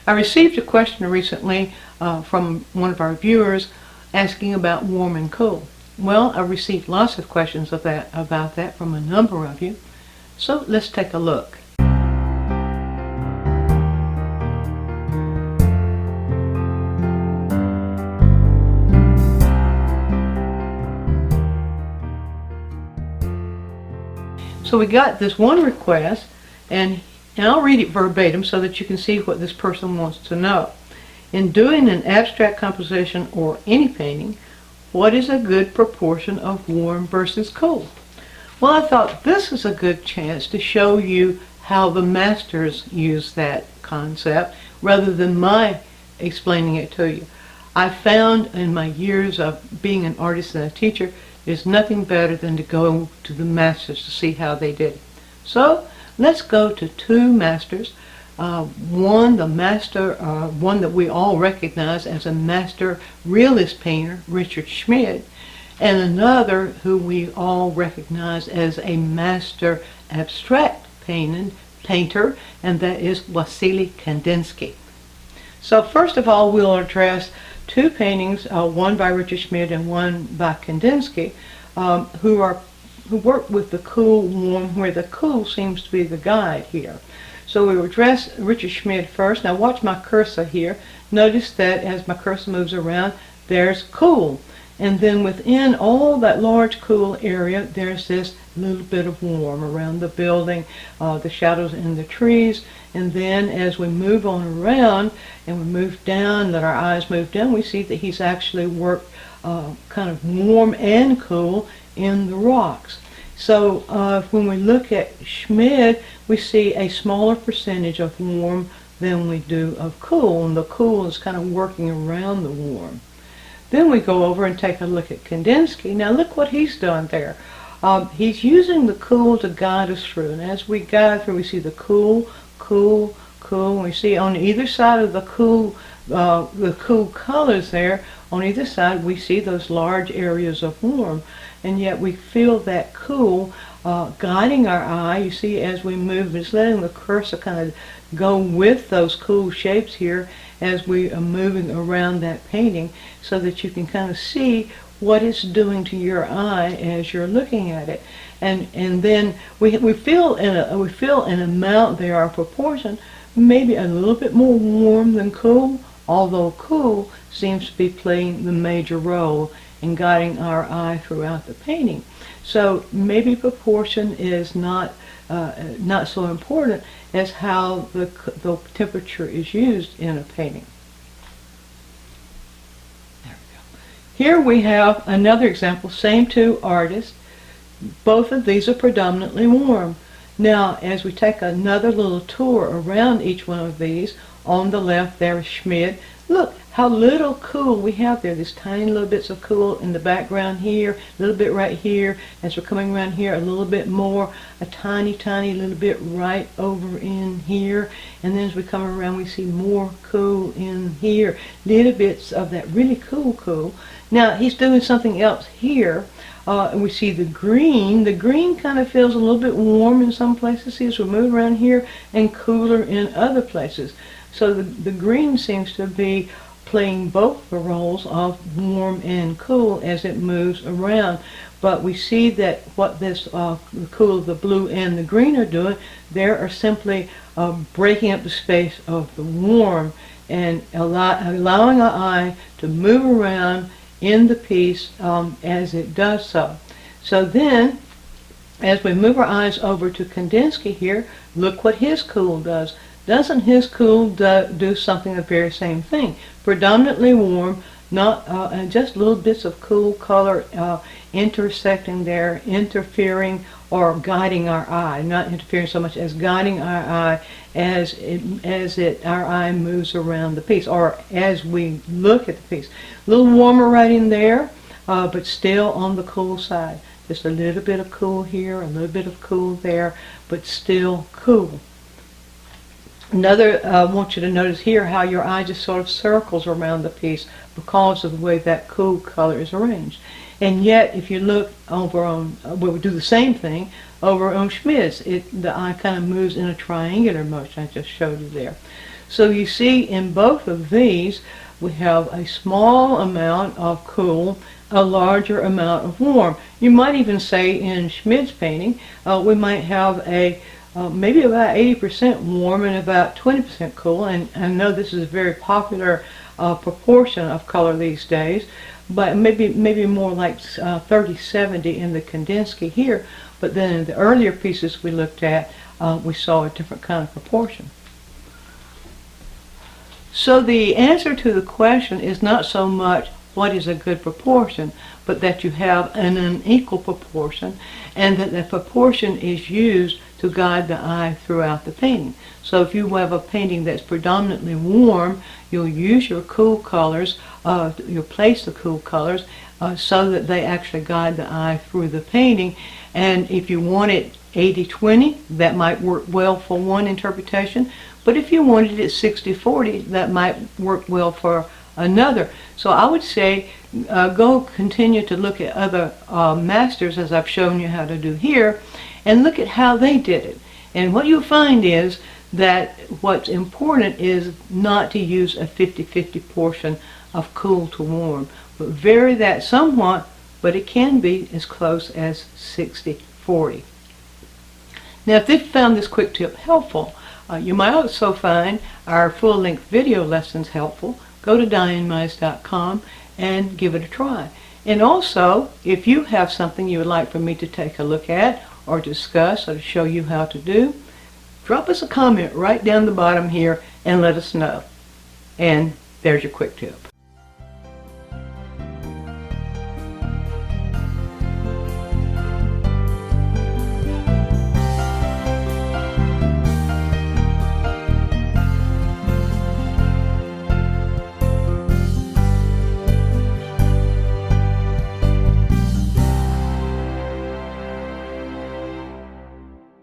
I received a question recently from one of our viewers asking about warm and cool. Well, I received lots of questions about that from a number of you. So let's take a look. So we got this one request, and I'll read it verbatim so that you can see what this person wants to know. In doing an abstract composition or any painting, what is a good proportion of warm versus cool? Well, I thought this is a good chance to show you how the masters use that concept rather than my explaining it to you. I found in my years of being an artist and a teacher, there's nothing better than to go to the masters to see how they did it. So let's go to two masters. One that we all recognize as a master realist painter, Richard Schmid, and another who we all recognize as a master abstract painter, and that is Wassily Kandinsky. So first of all, we'll address two paintings, one by Richard Schmid and one by Kandinsky, who work with the cool, warm, where the cool seems to be the guide here. So we will address Richard Schmid first. Now watch my cursor here. Notice that as my cursor moves around, there's cool. And then within all that large cool area, there's this little bit of warm around the building, the shadows in the trees. And then as we move on around and we move down, let our eyes move down, we see that he's actually worked kind of warm and cool in the rocks. So when we look at Schmid, we see a smaller percentage of warm than we do of cool, and the cool is kind of working around the warm. Then we go over and take a look at Kandinsky. Now look what he's done there. He's using the cool to guide us through, and as we guide through, we see the cool, cool, cool. And we see on either side of the cool colors there, on either side we see those large areas of warm, and yet we feel that cool guiding our eye. You see as we move, it's letting the cursor kind of go with those cool shapes here as we are moving around that painting, so that you can kind of see what it's doing to your eye as you're looking at it. And then we feel an amount there, a proportion, maybe a little bit more warm than cool, although cool seems to be playing the major role in guiding our eye throughout the painting. So maybe proportion is not so important as how the temperature is used in a painting. There we go. Here we have another example, same two artists. Both of these are predominantly warm. Now, as we take another little tour around each one of these, on the left there is Schmid. Look how little cool we have there. These tiny little bits of cool in the background here, a little bit right here. As we're coming around here, a little bit more, a tiny, tiny little bit right over in here. And then as we come around, we see more cool in here. Little bits of that really cool. Now, he's doing something else here. And we see the green. The green kind of feels a little bit warm in some places. See, as we move around here, and cooler in other places. So the green seems to be playing both the roles of warm and cool as it moves around. But we see that what this the cool, the blue and the green are doing, they are simply breaking up the space of the warm and allowing our eye to move around in the piece as it does so. So then, as we move our eyes over to Kandinsky here, look what his cool does. Doesn't his cool do something the very same thing? Predominantly warm, not just little bits of cool color intersecting there, interfering or guiding our eye. Not interfering so much as guiding our eye as our eye moves around the piece, or as we look at the piece. A little warmer right in there, but still on the cool side. Just a little bit of cool here, a little bit of cool there, but still cool. Another, I want you to notice here how your eye just sort of circles around the piece because of the way that cool color is arranged. And yet, if you look over on, we do the same thing over on Schmid's. The eye kind of moves in a triangular motion. I just showed you there. So you see in both of these we have a small amount of cool, a larger amount of warm. You might even say in Schmidt's painting we might have a maybe about 80% warm and about 20% cool, and I know this is a very popular proportion of color these days, but maybe more like 30-70 in the Kandinsky here, but then in the earlier pieces we looked at we saw a different kind of proportion. So the answer to the question is not so much what is a good proportion, but that you have an unequal proportion, and that the proportion is used to guide the eye throughout the painting. So if you have a painting that's predominantly warm, you'll use your cool colors, you'll place the cool colors so that they actually guide the eye through the painting. And if you want it 80-20, that might work well for one interpretation, but if you wanted it 60-40, that might work well for another. So I would say go continue to look at other masters, as I've shown you how to do here, and look at how they did it. And what you'll find is that what's important is not to use a 50-50 portion of cool to warm, but vary that somewhat, but it can be as close as 60-40. Now, if you found this quick tip helpful, you might also find our full-length video lessons helpful. Go to DianneMize.com and give it a try. And also, if you have something you would like for me to take a look at or discuss or to show you how to do, drop us a comment right down the bottom here and let us know. And there's your quick tip.